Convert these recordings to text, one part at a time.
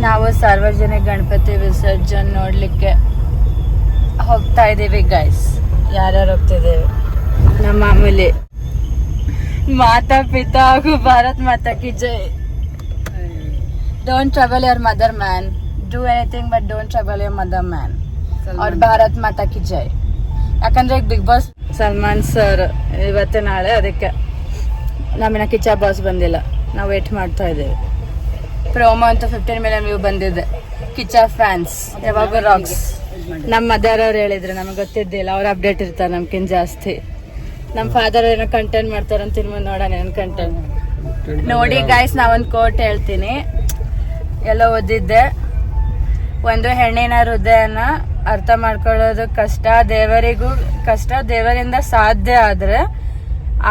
ನಾವು ಸಾರ್ವಜನಿಕ ಗಣಪತಿ ವಿಸರ್ಜನೆ ನೋಡ್ಲಿಕ್ಕೆ ಹೋಗ್ತಾ ಇದೀವಿ ಗೈಸ್. ಯಾರ್ಯಾರು ಹೋಗ್ತಿದ್ದೇವೆ? ನಮ್ಮ ಮಾಮೂಲಿ ಮಾತಾ ಪಿತಾ ಹಾಗೂ ಭಾರತ್ ಮಾತಾ ಕಿ ಜೈ. Don't trouble your mother man, do anything but don't trouble your mother man. ಅವ್ರ ಭಾರತ್ ಮಾತಾ ಕಿ ಜೈ. ಯಾಕಂದ್ರೆ ಈಗ ಬಿಗ್ ಬಾಸ್ ಸಲ್ಮಾನ್ ಸರ್ ಇವತ್ತು ನಾಳೆ, ಅದಕ್ಕೆ ನಮ್ಮಿನ ಕಿಚ್ಚ ಬಾಸ್ ಬಂದಿಲ್ಲ, ನಾವು ವೇಟ್ ಮಾಡ್ತಾ ಇದ್ದೇವೆ. ಪ್ರೋಮೋ ಅಂತೂ 15 ಮಿಲಿಯನ್ ವ್ಯೂ ಬಂದಿದೆ. ಕಿಚ್ಚ ಫ್ಯಾನ್ಸ್ ಯಾವಾಗ ರಾಕ್ಸ್. ನಮ್ಮ ಮದರ್ ಅವ್ರು ಹೇಳಿದ್ರು, ನಮಗೆ ಗೊತ್ತಿದ್ದಿಲ್ಲ, ಅವ್ರು ಅಪ್ಡೇಟ್ ಇರ್ತಾರೆ ನಮ್ಗಿಂತ ಜಾಸ್ತಿ. ನಮ್ಮ ಫಾದರ್ ಏನೋ ಕಂಟೆಂಟ್ ಮಾಡ್ತಾರಂತ ಮುಂದೆ ನೋಡೋಣ ಏನು ಕಂಟೆಂಟ್ ನೋಡಿ ಗೈಸ್. ನಾವೊಂದು ಕೋಟ್ ಹೇಳ್ತೀನಿ, ಎಲ್ಲ ಓದಿದ್ದೆ. ಒಂದು ಹೆಣ್ಣಿನ ಹೃದಯನ ಅರ್ಥ ಮಾಡ್ಕೊಳ್ಳೋದು ಕಷ್ಟ, ದೇವರಿಗೂ ಕಷ್ಟ. ದೇವರಿಂದ ಸಾಧ್ಯ ಆದ್ರೆ,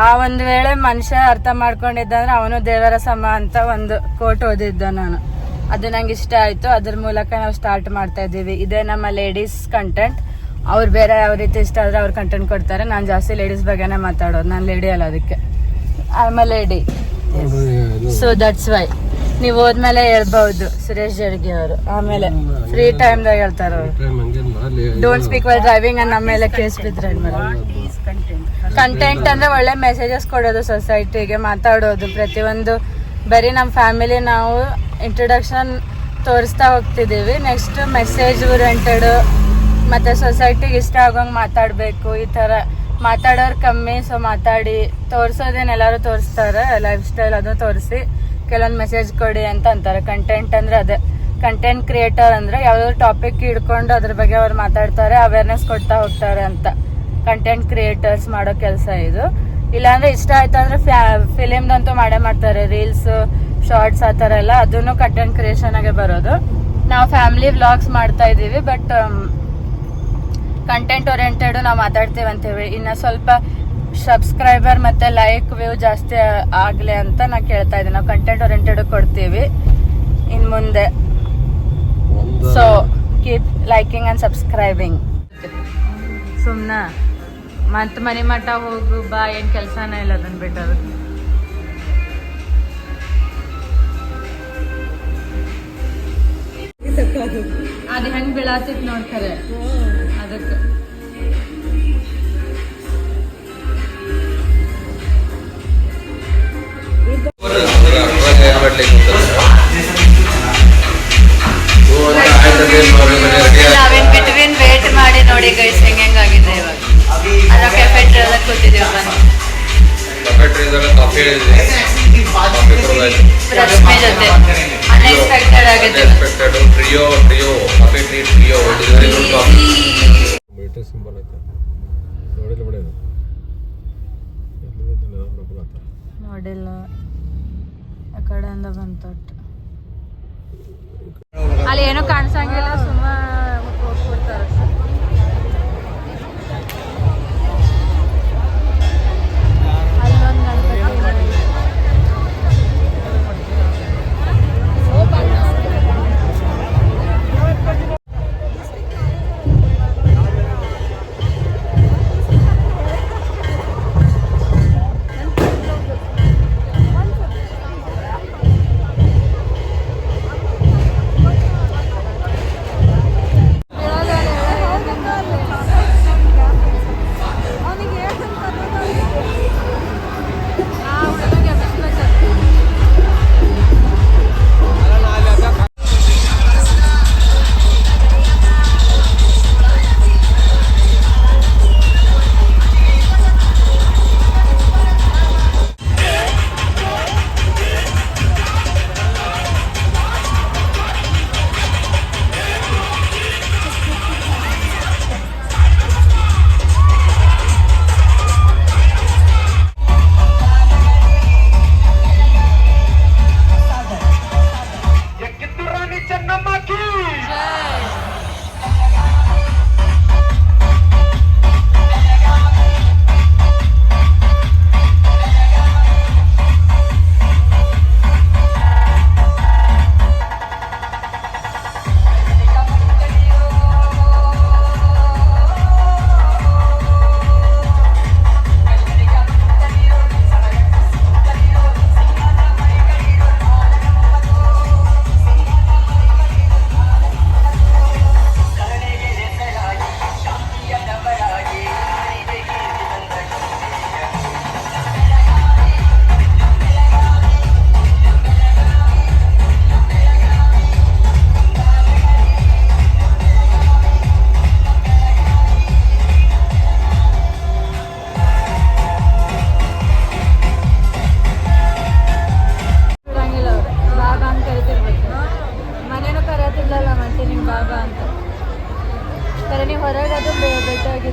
ಆ ಒಂದು ವೇಳೆ ಮನುಷ್ಯ ಅರ್ಥ ಮಾಡ್ಕೊಂಡಿದ್ದಂದ್ರೆ ಅವನು ದೇವರ ಸಮ ಅಂತ ಒಂದು ಕೋಟ್ ಓದಿದ್ದೆ ನಾನು. ಅದು ನಂಗೆ ಇಷ್ಟ ಆಯ್ತು. ಅದ್ರ ಮೂಲಕ ನಾವು ಸ್ಟಾರ್ಟ್ ಮಾಡ್ತಾ ಇದ್ದೀವಿ. ಇದೇ ನಮ್ಮ ಲೇಡೀಸ್ ಕಂಟೆಂಟ್. ಅವ್ರು ಬೇರೆ ಯಾವ ರೀತಿ ಇಷ್ಟ ಆದ್ರೆ ಅವ್ರು ಕಂಟೆಂಟ್ ಕೊಡ್ತಾರೆ. ನಾನು ಜಾಸ್ತಿ ಲೇಡೀಸ್ ಬಗ್ಗೆನೇ ಮಾತಾಡೋದು, ನಾನು ಲೇಡಿ ಅಲ್ಲ, ಅದಕ್ಕೆ I am a lady. So that's why ನೀವು ಹೋದ್ಮೇಲೆ ಹೇಳ್ಬಹುದು ಸುರೇಶ್ ಜಡ್ಗಿ ಅವರು. ಆಮೇಲೆ ಫ್ರೀ ಟೈಮ್ದಾಗ ಹೇಳ್ತಾರೆ ಅವರು, ಡೋಂಟ್ ಸ್ಪೀಕ್ ವೈಲ್ ಡ್ರೈವಿಂಗ್ ಅಂತ ನಮ್ಮ ಮೇಲೆ ಕೇಸ್ ಬಿದ್ರೆ. ಕಂಟೆಂಟ್ ಅಂದ್ರೆ ಒಳ್ಳೆ ಮೆಸೇಜಸ್ ಕೊಡೋದು, ಸೊಸೈಟಿಗೆ ಮಾತಾಡೋದು, ಪ್ರತಿಯೊಂದು. ಬರೀ ನಮ್ಮ ಫ್ಯಾಮಿಲಿ ನಾವು ಇಂಟ್ರೊಡಕ್ಷನ್ ತೋರಿಸ್ತಾ ಹೋಗ್ತಿದ್ದೀವಿ. ನೆಕ್ಸ್ಟ್ ಮೆಸೇಜ್ ಓರಿಯೆಂಟೆಡ್ ಮತ್ತೆ ಸೊಸೈಟಿಗೆ ಇಷ್ಟ ಆಗೋಂಗೆ ಮಾತಾಡಬೇಕು. ಈ ಥರ ಮಾತಾಡೋರು ಕಮ್ಮಿ. ಸೊ ಮಾತಾಡಿ ತೋರಿಸೋದೇನು ಎಲ್ಲರೂ ತೋರಿಸ್ತಾರೆ, ಲೈಫ್ ಸ್ಟೈಲ್ ಅದು ತೋರಿಸಿ ಕೆಲವೊಂದು ಮೆಸೇಜ್ ಕೊಡಿ ಅಂತ ಅಂತಾರೆ. ಕಂಟೆಂಟ್ ಅಂದ್ರೆ ಅದೇ. ಕಂಟೆಂಟ್ ಕ್ರಿಯೇಟರ್ ಅಂದ್ರೆ ಯಾವ್ದಾದ್ರು ಟಾಪಿಕ್ ಹಿಡ್ಕೊಂಡು ಅದ್ರ ಬಗ್ಗೆ ಅವ್ರು ಮಾತಾಡ್ತಾರೆ, ಅವೇರ್ನೆಸ್ ಕೊಡ್ತಾ ಹೋಗ್ತಾರೆ ಅಂತ ಕಂಟೆಂಟ್ ಕ್ರಿಯೇಟರ್ಸ್ ಮಾಡೋ ಕೆಲಸ ಇದು. ಇಲ್ಲಾಂದ್ರೆ ಇಷ್ಟ ಆಯ್ತು ಅಂದ್ರೆ ಫಿಲಿಮ್ದಂತೂ ಮಾಡೇ ಮಾಡ್ತಾರೆ, ರೀಲ್ಸ್, ಶಾರ್ಟ್ಸ್ ಆ ಥರ ಎಲ್ಲ. ಅದನ್ನು ಕಂಟೆಂಟ್ ಕ್ರಿಯೇಷನ್ ಆಗಿ ಬರೋದು. ನಾವು ಫ್ಯಾಮಿಲಿ ವ್ಲಾಗ್ಸ್ ಮಾಡ್ತಾ ಇದೀವಿ, ಬಟ್ ಕಂಟೆಂಟ್ ಓರಿಯೆಂಟೆಡ್ ನಾವು ಮಾತಾಡ್ತೀವಿ ಅಂತೇಳಿ. ಇನ್ನು ಸ್ವಲ್ಪ ಸಬ್ಸ್ಕ್ರೈಬರ್ ಮತ್ತೆ ಲೈಕ್ ವ್ಯೂ ಜಾಸ್ತಿ ಆಗ್ಲಿ ಅಂತ ನಾ ಕೇಳ್ತಾ ಇದ್ದೀನಿ. ನಾವು ಕಂಟೆಂಟ್ ಓರಿಯೆಂಟೆಡ್ ಕೊಡ್ತೀವಿ ಇನ್ ಮುಂದೆ. So keep liking and subscribing. ಸುಮ್ನ ಮತ್ ಮನೆ ಮಠ ಹೋಗು ಬಾ, ಏನ್ ಕೆಲ್ಸನೇ ಇಲ್ಲ ಅದನ್ನ ಬಿಟ್ಟರು. ಅದು ಹೆಂಗ್ ಬೀಳಾತಿತ್ ನೋಡ್ತಾರೆ ಅದಕ್ಕೆ. ನಾವೇನ್ ಬಿಟ್ವೀನ್ ವೇಟ್ ಮಾಡಿ ನೋಡಿ ಗೈಸ್ ಹೆಂಗಾಗಿದೆ ಇವಾಗ. ಅದಕ್ಕೆ ಕೆಫೆ ಎಲ್ಲ ಕೂತಿದ್ದೀವಿ ಬನ್ನಿ. ರಶ್ಮಿ ಜೊತೆ ಅನ್ಎಕ್ಸ್ಪೆಕ್ಟೆಡ್ ಆಗಿದೆ. ನೋಡಿಲ್ಲ, ಆ ಕಡೆಯಿಂದ ಬಂತೊಟ್ಟು ಅಲ್ಲಿ ಏನೋ ಕಾಣಿಸಂಗಿಲ್ಲ, ಸುಮ್ಮ ಹೋಗ್ಬಿಡ್ತಾರೆ.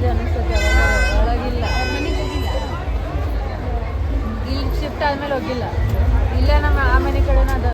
ಇದೆ ಅನಿಸ್ತದೆ. ಒಳಗಿಲ್ಲ, ಇಲ್ಲಿ ಶಿಫ್ಟ್ ಆದ್ಮೇಲೆ ಹೋಗಿಲ್ಲ. ಇಲ್ಲೇ ನಮ್ಮ ಆ ಮನೆ ಕಡೆನೂ ಅದ